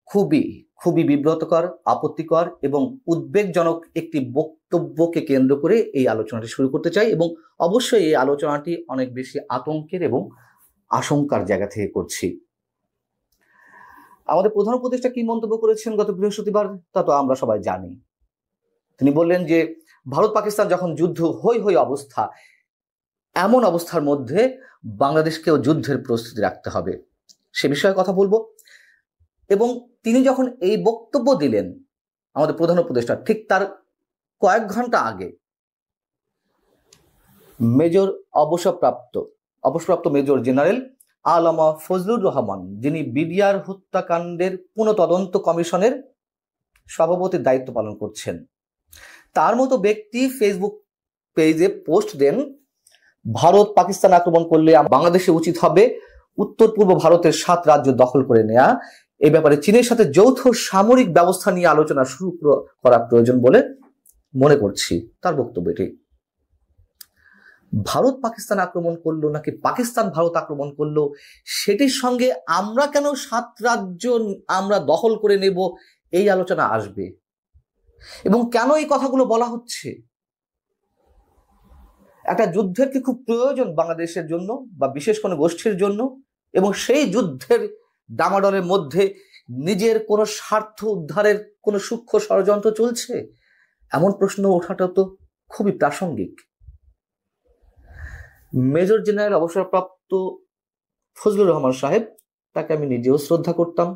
খুবই খুবই বিব্রতকর, আপত্তিকর এবং উদ্বেগজনক একটি বক্তব্যকে কেন্দ্র করে এই আলোচনাটি শুরু করতে চাই এবং অবশ্যই এই আলোচনাটি অনেক বেশি আতঙ্কের এবং আশঙ্কার জায়গা থেকে করছি। আমাদের প্রধান উপদেষ্টা কি মন্তব্য করেছেন গত বৃহস্পতিবার তা তো আমরা সবাই জানি। তিনি বললেন যে ভারত পাকিস্তান যখন যুদ্ধ হই হই অবস্থা, এমন অবস্থার মধ্যে বাংলাদেশকেও যুদ্ধের প্রস্তুতি রাখতে হবে, সে বিষয়ে কথা বলবো। এবং তিনি যখন এই বক্তব্য দিলেন আমাদের প্রধান উপদেষ্টা, ঠিক তার কয়েক ঘন্টা আগে মেজর অবসরপ্রাপ্ত মেজর জেনারেল আলামা ফজলুর রহমান, যিনি বিডিআর হত্যাকাণ্ডের পুনঃতদন্ত কমিশনের সভাপতির দায়িত্ব পালন করছেন, তার মতো ব্যক্তি ফেসবুক পেজে পোস্ট দেন, ভারত পাকিস্তান আক্রমণ করলে বাংলাদেশে উচিত হবে উত্তর পূর্ব ভারতের 7 রাজ্য দখল করে নেওয়া। এই ব্যাপারে চীনের সাথে যৌথ সামরিক ব্যবস্থা নিয়ে আলোচনা শুরু করা প্রয়োজন বলে মনে করছি। তার বক্তব্যটি ভারত পাকিস্তান আক্রমণ করলো নাকি পাকিস্তান ভারত আক্রমণ করলো, সেটির সঙ্গে আমরা কেন 7 রাজ্য আমরা দখল করে নেব এই আলোচনা আসবে। এবং কেন এই কথাগুলো বলা হচ্ছে? একটা যুদ্ধের কি খুব প্রয়োজন বাংলাদেশের জন্য বা বিশেষ কোনো গোষ্ঠীর জন্য, এবং সেই যুদ্ধের ডামাডলের মধ্যে নিজের কোনো স্বার্থ উদ্ধারের কোনো সূক্ষ্ম ষড়যন্ত্র চলছে? এমন প্রশ্ন ওঠাটা তো খুবই প্রাসঙ্গিক। মেজর জেনারেল অবসরপ্রাপ্ত ফজলুর রহমান সাহেব, তাকে আমি নিজেও শ্রদ্ধা করতাম,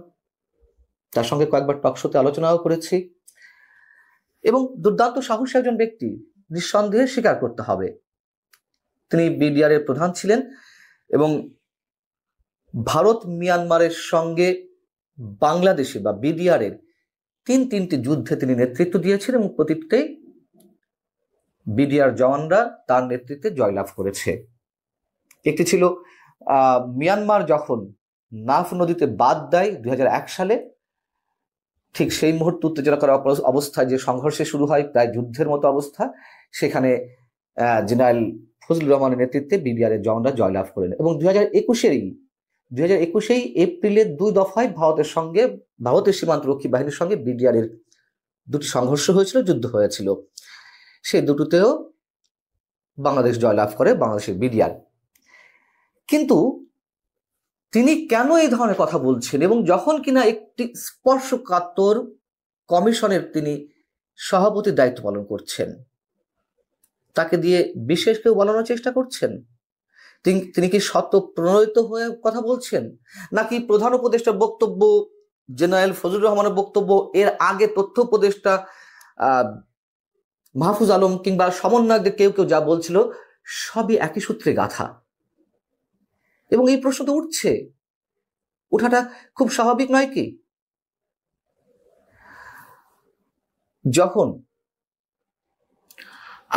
তার সঙ্গে কয়েকবার টকশোতে আলোচনাও করেছি, এবং দুর্দান্ত সাহসী একজন ব্যক্তি, নিঃসন্দেহে স্বীকার করতে হবে। তিনি বিডিআর এর প্রধান ছিলেন এবং ভারত মিয়ানমারের সঙ্গে বাংলাদেশে বা বিডিআর এর তিনটি যুদ্ধে তিনি নেতৃত্ব দিয়েছেন এবং প্রতিটাই বিডিআর জওয়ানরা তার নেতৃত্বে জয়লাভ করেছে। একটি ছিল মিয়ানমার যখন নাফ নদীতে বাদ দেয় 2001 সালে, ঠিক সেই মুহূর্তে উত্তেজনাকর অবস্থায় যে সংঘর্ষে শুরু হয়, প্রায় যুদ্ধের মতো অবস্থা, সেখানে জেনারেল ফজলুর রহমানের নেতৃত্বে বিডিআর এর জওয়ানরা জয়লাভ করেন। এবং 2021 এপ্রিলের 2 দফায় ভারতের সীমান্তরক্ষী বাহিনীর সঙ্গে বিডিআর এর 2টি সংঘর্ষ হয়েছিল, যুদ্ধ হয়েছিল। সেই দুটোতেও বাংলাদেশ জয়লাভ করে, বাংলাদেশের বিডিআর। কিন্তু তিনি কেন এই ধরনের কথা বলছেন, এবং যখন কিনা একটি স্পর্শকাতর কমিশনের তিনি সভাপতির দায়িত্ব পালন করছেন, তাকে দিয়ে বিশেষ কেউ বলানোর চেষ্টা করছেন? তিনি কি স্বতঃপ্রণোদিত হয়ে কথা বলছেন, নাকি প্রধান উপদেষ্টার বক্তব্য, জেনারেল ফজলুর রহমানের বক্তব্য, এর আগে তথ্য উপদেষ্টা মাহফুজ আলম কিংবা সমন্বয়কদের কেউ কেউ যা বলছিল সবই একই সূত্রে গাঁথা? এবং এই প্রশ্ন তো ওঠাটা খুব স্বাভাবিক নয় কি? যখন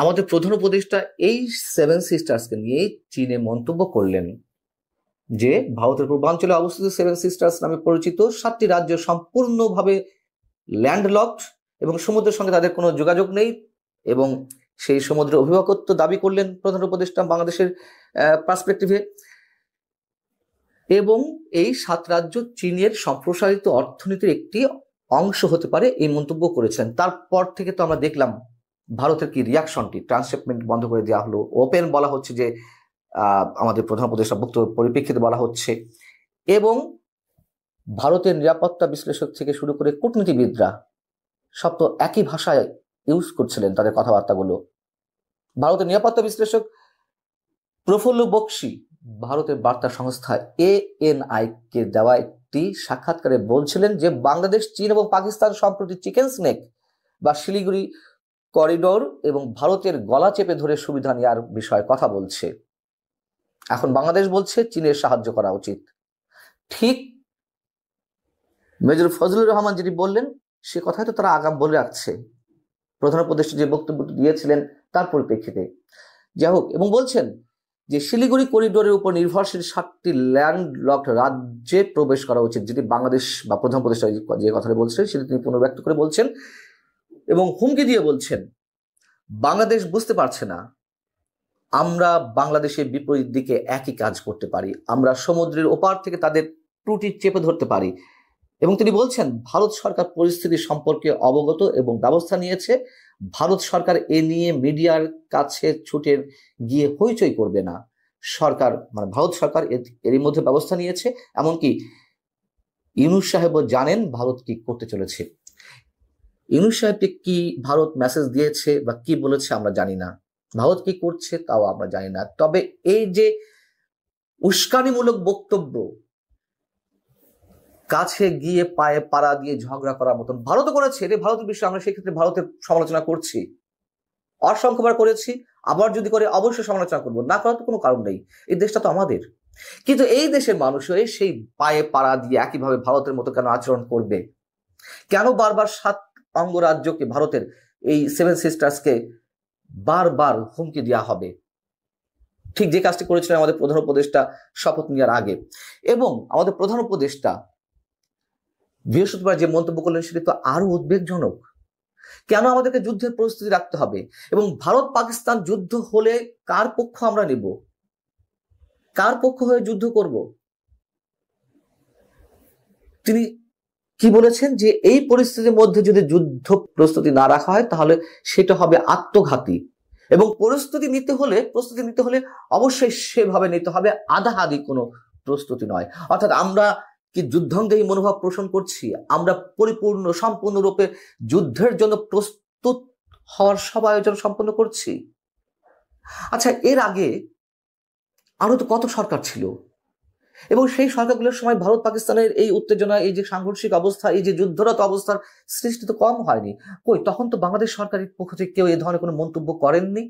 আমাদের প্রধান উপদেষ্টা এই 7 সিস্টার্সকে নিয়ে চীনে মন্তব্য করলেন যে ভারতের পূর্বাঞ্চলে অবস্থিত 7 সিস্টার্স নামে পরিচিত 7টি রাজ্য সম্পূর্ণভাবে ল্যান্ডলকড এবং সমুদ্রের সঙ্গে তাদের কোনো যোগাযোগ নেই, এবং সেই সমুদ্রের অভিভাবকত্ব দাবি করলেন প্রধান উপদেষ্টা বাংলাদেশের পার্সপেক্টিভে, এবং এই 7 রাজ্য চীনের সম্প্রসারিত অর্থনীতির একটি অংশ হতে পারে, এই মন্তব্য করেছেন। তারপর থেকে তো আমরা দেখলাম ভারতের কি রিয়াকশনটি, ট্রান্সশিপমেন্ট বন্ধ করে দেওয়া হলো, ওপেন বলা হচ্ছে যে আমাদের প্রধান উপদেষ্টা বক্তব্যের পরিপ্রেক্ষিতে বলা হচ্ছে, এবং ভারতের নিরাপত্তা বিশ্লেষক থেকে শুরু করে কূটনীতিবিদরা সব তো একই ভাষায় ইউজ করছিলেন তাদের কথাবার্তাগুলো। ভারতের নিরাপত্তা বিশ্লেষক প্রফুল্ল বক্সি ভারতের বার্তা সংস্থা ANI কে দেওয়া একটি সাক্ষাৎকারে বলছিলেন যে বাংলাদেশ, চীন এবং পাকিস্তান সম্প্রতি চিকেন স্নেক বা শিলিগুড়ি করিডোর এবং ভারতের গলা চেপে ধরে সুবিধা নেওয়ার বিষয়ে কথা বলছে। এখন বাংলাদেশ বলছে চীনের সাহায্য করা উচিত। ঠিক মেজর ফজলুর রহমান যেটি বললেন সে কথাই তো তারা আগাম বলে রাখছে প্রধান উপদেষ্টা যে বক্তব্য দিয়েছিলেন তার পরিপ্রেক্ষিতে। যাই হোক, এবং বলছেন যে শিলিগুড়ি করিডোরের উপর নির্ভরশীল 7টি ল্যান্ডলকড রাজ্যে প্রবেশ করা উচিত, যেটি বাংলাদেশ বা প্রধান উপদেষ্টা যে কথাটা বলছেন সেটি তিনি পুনর্ব্যক্ত করে বলছেন, এবং হুমকি দিয়ে বলছেন বাংলাদেশ বুঝতে পারছে না আমরা বাংলাদেশের বিপরীত দিকে একই কাজ করতে পারি, আমরা সমুদ্রের ওপার থেকে তাদের ত্রুটি চেপে ধরতে পারি, এবং তিনি বলছেন ভারত সরকার পরিস্থিতি সম্পর্কে অবগত এবং ব্যবস্থা নিয়েছে। ভারত সরকার এ নিয়ে মিডিয়ার কাছে ছুটে গিয়ে হইচই করবে না। সরকার মানে ভারত সরকার এরই মধ্যে ব্যবস্থা নিয়েছে। এমনকি ইউনূস সাহেবও জানেন ভারত কি করতে চলেছে। ইউনূস সাহেবকে কি ভারত মেসেজ দিয়েছে বা কি বলেছে আমরা জানি না, ভারত কি করছে তাও আমরা জানি না। তবে এই যে উস্কানিমূলক বক্তব্য, কাছে গিয়ে পায়ে পাড়া দিয়ে ঝগড়া করার মতন ভারতও করেছে, এটা ভারতের বিষয়, আমরা সেক্ষেত্রে ভারতের সমালোচনা করছি, অসংখ্যবার করেছি, আবার যদি করে অবশ্যই সমালোচনা করবো, না করার তো কোনো কারণ নেই, এই দেশটা তো আমাদের। কিন্তু এই দেশের মানুষ হয়ে সেই পায়ে পাড়া দিয়ে একইভাবে ভারতের মতো কেন আচরণ করবে? কেন বারবার 7 অঙ্গরাজ্যকে, ভারতের এই 7 সিস্টার্সকে বারবার হুমকি দেওয়া হবে? ঠিক যে কাজটি করেছিলেন আমাদের প্রধান উপদেষ্টা শপথ নেওয়ার আগে। এবং আমাদের প্রধান উপদেষ্টা বৃহস্পতিবার যে মন্তব্য করলেন সেটি তো আরো উদ্বেগজনক। কেন আমাদেরকে যুদ্ধের পরিস্থিতি রাখতে হবে? এবং ভারত পাকিস্তান যুদ্ধ হলে কার পক্ষ আমরা নেব? কার পক্ষ হয়ে যুদ্ধ করব? তিনি কি বলেছেন যে এই পরিস্থিতির মধ্যে যদি যুদ্ধ প্রস্তুতি না রাখা হয় তাহলে সেটা হবে আত্মঘাতী, এবং প্রস্তুতি নিতে হলে অবশ্যই সেভাবে নিতে হবে, আধাআধি কোনো প্রস্তুতি নয়। অর্থাৎ আমরা কি যুদ্ধংদেহী মনোভাব পোষণ করছি? আমরা পরিপূর্ণ সম্পূর্ণরূপে যুদ্ধের জন্য প্রস্তুত হওয়ার সব আয়োজন সম্পন্ন করছি? আচ্ছা, এর আগে আরো তো কত সরকার ছিল, এবং সেই সরকারগুলোর সময় ভারত পাকিস্তানের এই উত্তেজনা, এই যে সাংঘর্ষিক অবস্থা, এই যে যুদ্ধরত অবস্থার সৃষ্টি তো কম হয়নি। কই, তখন তো বাংলাদেশ সরকারের পক্ষ থেকে কেউ এই ধরনের কোনো মন্তব্য করেননি।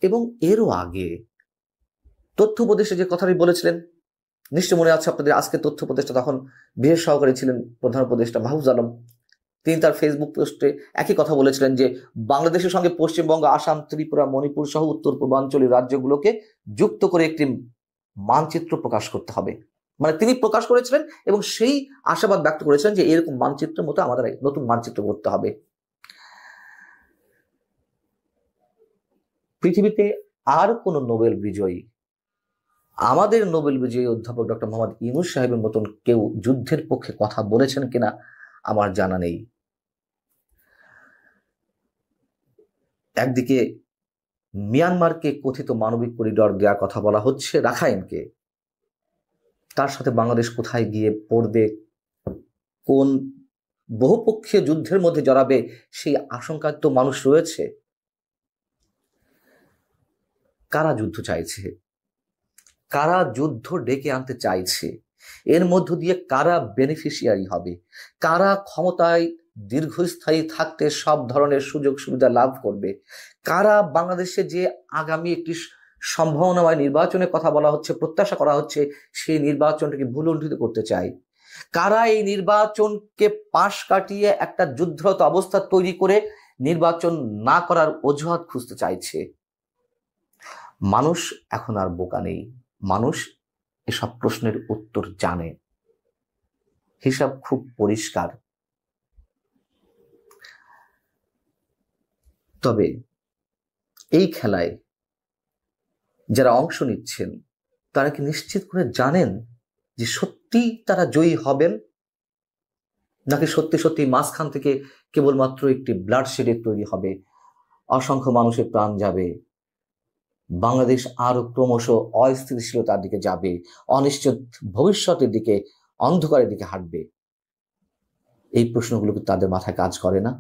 এবং এরও আগে তথ্য উপদেষ্টা যে কথাটি বলেছিলেন, নিশ্চয় মনে আছে আপনাদের, আজকে তথ্য উপদেষ্টা তখন বিশেষ সহকারী ছিলেন প্রধান উপদেষ্টা মাহফুজ আলম। তিনি তার ফেসবুক পোস্টে একই কথা বলেছিলেন যে বাংলাদেশের সঙ্গে পশ্চিমবঙ্গ, আসাম, ত্রিপুরা, মণিপুর সহ উত্তর পূর্বাঞ্চলীয় রাজ্যগুলোকে যুক্ত করে একটি মানচিত্র প্রকাশ করতে হবে। মানে তিনি প্রকাশ করেছিলেন এবং সেই আশাবাদ ব্যক্ত করেছিলেন যে এরকম মানচিত্রের মতো আমাদের নতুন মানচিত্র করতে হবে। পৃথিবীতে আর কোন নোবেল বিজয়ী, আমাদের নোবেল বিজয়ী অধ্যাপক ডক্টর মোহাম্মদ ইউনূস সাহেবের মতন কেউ যুদ্ধের পক্ষে কথা বলেছেন কিনা আমার জানা নেই। একদিকে মিয়ানমারকে কথিত মানবিক করিডর দেওয়ার কথা বলা হচ্ছে, রাখাইনকে, তার সাথে বাংলাদেশ কোথায় গিয়ে পড়বে, কোন বহুপক্ষীয় যুদ্ধের মধ্যে জড়াবে, সেই আশঙ্কা তো মানুষ রয়েছে। কারা যুদ্ধ চাইছে? কারা যুদ্ধ ডেকে আনতে চাইছে? এর মধ্য দিয়ে কারা বেনিফিশিয়ারি হবে? কারা ক্ষমতায় দীর্ঘস্থায়ী থাকতে সব ধরনের সুযোগ সুবিধা লাভ করবে? কারা বাংলাদেশে যে আগামী একটি সম্ভাবনাময় নির্বাচনের কথা বলা হচ্ছে, প্রত্যাশা করা হচ্ছে, সেই নির্বাচনটাকে ভুলুণ্ঠিত করতে চায়? কারা এই নির্বাচনকে পাশ কাটিয়ে একটা যুদ্ধরত অবস্থা তৈরি করে নির্বাচন না করার অজুহাত খুঁজতে চাইছে? মানুষ এখন আর বোকা নেই, মানুষ এসব প্রশ্নের উত্তর জানে, হিসাব খুব পরিষ্কার। তবে এই খেলায় যারা অংশ নিচ্ছেন তারা কি নিশ্চিত করে জানেন যে সত্যি তারা জয়ী হবেন, নাকি সত্যি সত্যি মাঝখান থেকে কেবলমাত্র একটি ব্লাডশেডের তৈরি হবে, অসংখ্য মানুষের প্রাণ যাবে, বাংলাদেশ আরো ক্রমশ অস্থিতিশীলতার দিকে যাবে, অনিশ্চিত ভবিষ্যতের দিকে, অন্ধকারের দিকে হাঁটবে? এই প্রশ্নগুলো কি তাদের মাথায় কাজ করে না?